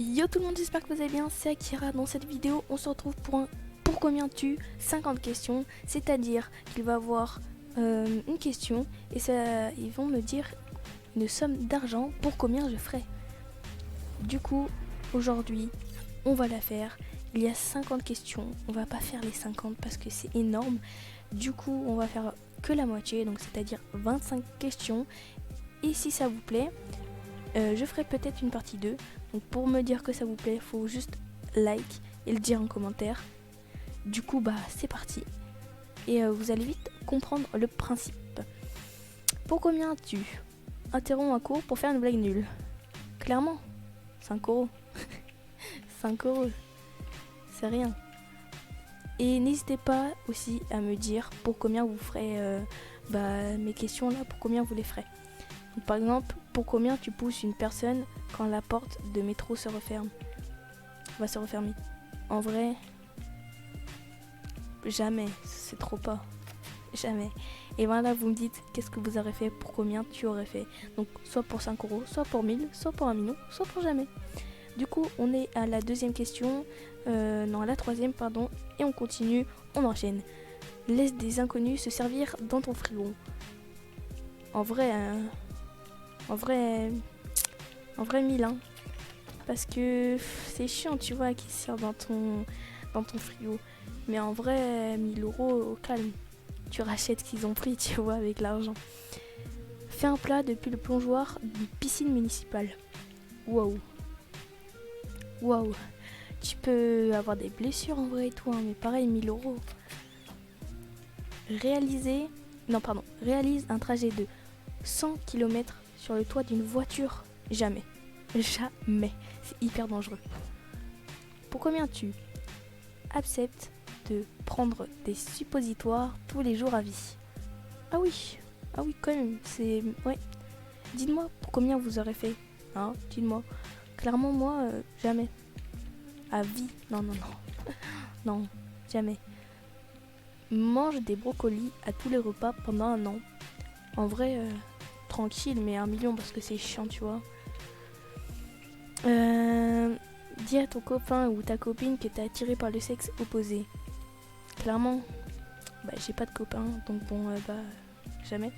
Yo tout le monde, j'espère que vous allez bien, c'est Akira. Dans cette vidéo, on se retrouve pour combien tu 50 questions, c'est-à-dire qu'il va avoir une question et ça, ils vont me dire une somme d'argent pour combien je ferai. Du coup, aujourd'hui, on va la faire. Il y a 50 questions, on va pas faire les 50 parce que c'est énorme. Du coup, on va faire que la moitié, donc c'est-à-dire 25 questions. Et si ça vous plaît, je ferai peut-être une partie 2. Donc pour me dire que ça vous plaît, il faut juste like et le dire en commentaire. Du coup, c'est parti. Et vous allez vite comprendre le principe. Pour combien tu interromps un cours pour faire une blague nulle? Clairement, 5 euros. 5 euros, c'est rien. Et n'hésitez pas aussi à me dire pour combien vous ferez mes questions là, pour combien vous les ferez. Donc, par exemple, pour combien tu pousses une personne quand la porte de métro se referme, va se refermer? En vrai, jamais, c'est trop pas. Jamais. Et voilà, vous me dites qu'est-ce que vous aurez fait, pour combien tu aurais fait. Donc soit pour 5 euros, soit pour 1000, soit pour 1 million, soit pour jamais. Du coup, on est à la deuxième question, à la troisième, pardon, et on continue, on enchaîne. Laisse des inconnus se servir dans ton frigo. En vrai, 1000, hein. Parce que c'est chiant, tu vois, qu'ils se servent dans ton frigo. Mais en vrai, 1000 euros, au calme. Tu rachètes ce qu'ils ont pris, tu vois, avec l'argent. Fais un plat depuis le plongeoir d'une piscine municipale. Waouh. Waouh. Tu peux avoir des blessures en vrai et tout, hein, mais pareil, 1000 euros. Réalise un trajet de 100 km sur le toit d'une voiture. Jamais. Jamais. C'est hyper dangereux. Pour combien tu acceptes de prendre des suppositoires tous les jours à vie? Ah oui, quand même. C'est... Ouais. Dites-moi pour combien vous aurez fait. Hein, dites-moi. Clairement, moi, jamais. À vie. Non. Non, jamais. Mange des brocolis à tous les repas pendant 1 an. En vrai, tranquille, mais 1 million parce que c'est chiant, tu vois. Dis à ton copain ou ta copine que t'es attiré par le sexe opposé. Clairement, j'ai pas de copain, donc jamais.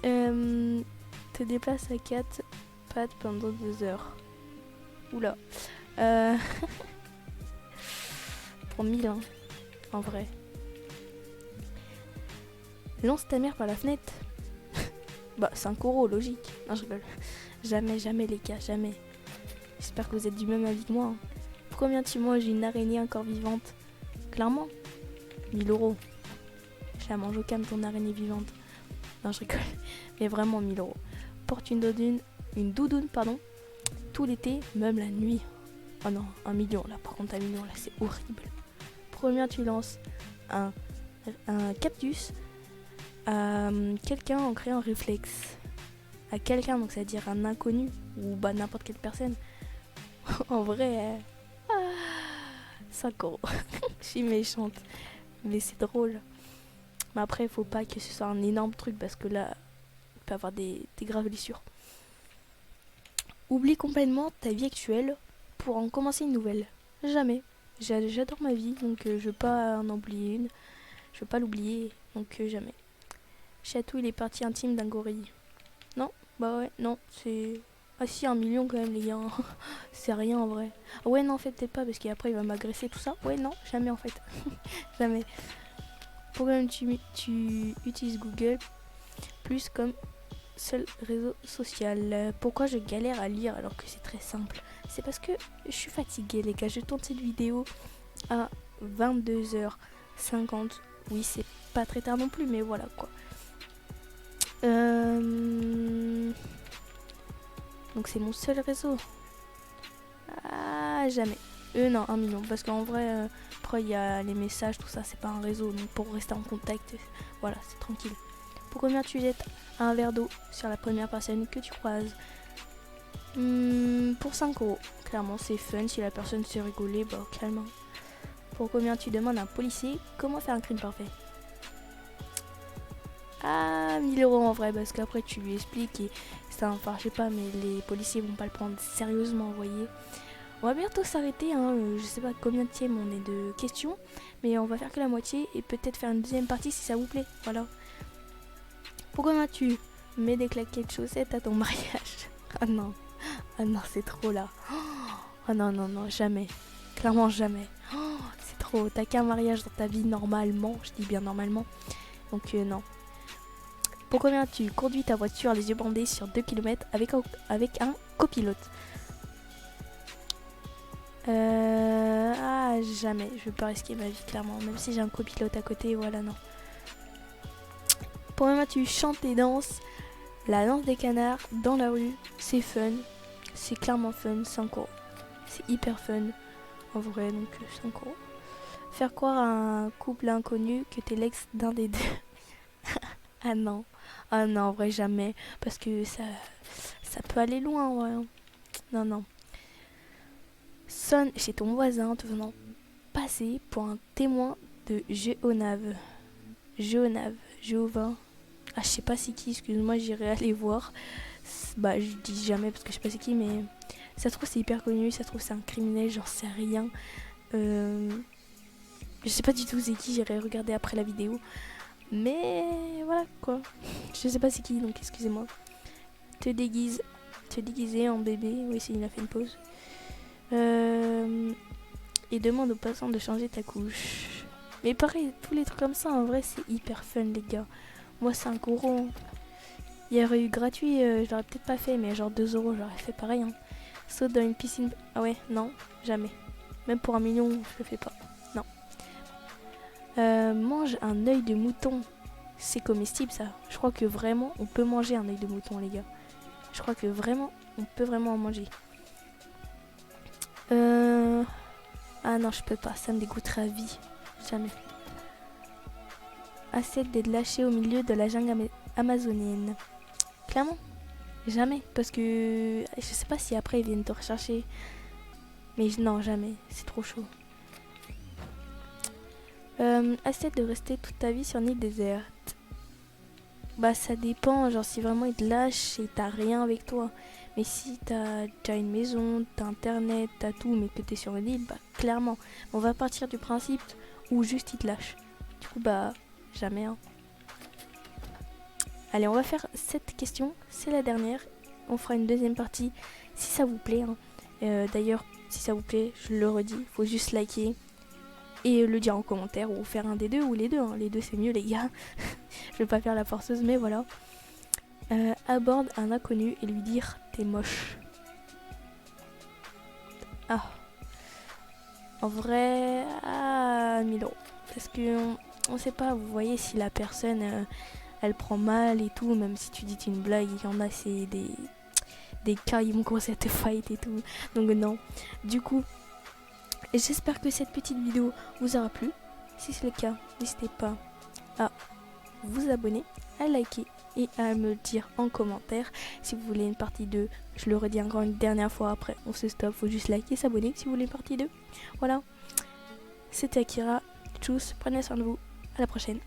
Te déplace à 4 pattes pendant 2 heures. Oula. Pour 1000, hein, en vrai. Lance ta mère par la fenêtre. 5 euros, logique. Non, je rigole. Jamais les gars, jamais. J'espère que vous êtes du même avis que moi. Hein. Pour combien tu manges une araignée encore vivante? Clairement, 1000 euros. Je la mange au calme, ton araignée vivante. Non, je rigole. Mais vraiment 1000 euros. Porte une doudoune, tout l'été, même la nuit. Oh non, 1 million là. Par contre, 1 million là, c'est horrible. Pour combien tu lances un cactus à quelqu'un en créant un réflexe? À quelqu'un, donc c'est-à-dire un inconnu ou n'importe quelle personne. En vrai, 5 euros. Je suis méchante, mais c'est drôle. Mais après, il faut pas que ce soit un énorme truc parce que là, il peut avoir des graves blessures. Oublie complètement ta vie actuelle pour en commencer une nouvelle. Jamais. J'adore ma vie, donc je veux pas en oublier une. Je veux pas l'oublier, donc jamais. Chatouille les parties intimes d'un gorille. Non, non, c'est... Ah si, 1 million quand même les gars. C'est rien en vrai. Ah ouais, non, en fait peut-être pas parce qu'après il va m'agresser tout ça. Ouais, non, jamais en fait. Jamais. Pourquoi tu utilises Google plus comme seul réseau social? Pourquoi je galère à lire alors que c'est très simple? C'est parce que je suis fatiguée les gars. Je tourne cette vidéo à 22h50. Oui, c'est pas très tard non plus, mais voilà quoi. Donc c'est mon seul réseau. Ah, jamais. Non, 1 million. Parce qu'en vrai, après il y a les messages, tout ça, c'est pas un réseau. Donc pour rester en contact, voilà, c'est tranquille. Pour combien tu jettes un verre d'eau sur la première personne que tu croises? Pour 5 euros. Clairement, c'est fun. Si la personne se rigoler, calme. Pour combien tu demandes à un policier comment faire un crime parfait? à 1000 euros en vrai, parce qu'après tu lui expliques et ça, enfin je sais pas, mais les policiers vont pas le prendre sérieusement, vous voyez. On va bientôt s'arrêter, hein. Je sais pas combien de tièmes on est de questions, mais on va faire que la moitié et peut-être faire une deuxième partie si ça vous plaît, voilà. Pourquoi m'as-tu mets des claquettes chaussettes à ton mariage? Ah non, c'est trop là. Oh non, jamais, clairement jamais. Oh, c'est trop, t'as qu'un mariage dans ta vie normalement, je dis bien normalement, donc non. Pourquoi viens-tu conduis ta voiture les yeux bandés sur 2 km avec un copilote? Jamais, je veux pas risquer ma vie clairement, même si j'ai un copilote à côté, voilà non. Pourquoi viens-tu chantes et danses la danse des canards dans la rue? C'est fun, c'est clairement fun, 5 euros. C'est hyper fun, en vrai, donc 5 euros. Faire croire à un couple inconnu que t'es l'ex d'un des deux. Ah non, en vrai jamais, parce que ça peut aller loin, ouais. Non. Sonne chez ton voisin te faisant passer pour un témoin de Jéhovah. Ah, je sais pas c'est qui, excuse-moi, j'irai aller voir. Bah, je dis jamais parce que je sais pas c'est qui, mais ça se trouve c'est hyper connu, ça se trouve c'est un criminel, j'en sais rien. Je sais pas du tout c'est qui, j'irai regarder après la vidéo. Mais voilà quoi. Je sais pas c'est qui, donc excusez-moi. Te déguiser en bébé. Oui, il a fait une pause. Et demande aux passants de changer ta couche. Mais pareil, tous les trucs comme ça, en vrai, c'est hyper fun, les gars. Moi, 5 euros. Il y aurait eu gratuit, je l'aurais peut-être pas fait, mais genre 2 euros, j'aurais fait pareil. Hein. Saute dans une piscine. Ah ouais, non, jamais. Même pour 1 million, je le fais pas. Non. Mange un œil de mouton. C'est comestible ça. Je crois que vraiment on peut manger un œil de mouton, les gars. Je crois que vraiment on peut vraiment en manger. Ah non, je peux pas. Ça me dégoûterait à vie. Jamais. Accepte d'être lâché au milieu de la jungle amazonienne. Clairement. Jamais. Parce que je sais pas si après ils viennent te rechercher. Mais non, jamais. C'est trop chaud. Accepte de rester toute ta vie sur une île déserte. Bah ça dépend, genre si vraiment ils te lâchent et t'as rien avec toi. Mais si t'as une maison, t'as internet, t'as tout, mais que t'es sur une île, bah clairement. On va partir du principe où juste ils te lâchent. Du coup bah jamais. Hein. Allez, on va faire cette question, c'est la dernière. On fera une deuxième partie si ça vous plaît. Hein. D'ailleurs, si ça vous plaît, je le redis, faut juste liker. Et le dire en commentaire ou faire un des deux ou les deux. Hein. Les deux c'est mieux les gars. Je vais pas faire la forceuse mais voilà. Aborde un inconnu et lui dire t'es moche. Ah. En vrai, 1000 euros. Parce que on sait pas, vous voyez si la personne elle prend mal et tout. Même si tu dis une blague, il y en a c'est des cas, ils vont commencer à te fight et tout. Donc non. Du coup, j'espère que cette petite vidéo vous aura plu. Si c'est le cas, n'hésitez pas à vous abonner, à liker et à me le dire en commentaire. Si vous voulez une partie 2, je le redis encore une dernière fois, après on se stoppe, faut juste liker, s'abonner si vous voulez une partie 2. Voilà, c'était Akira, tchuss, prenez soin de vous, à la prochaine.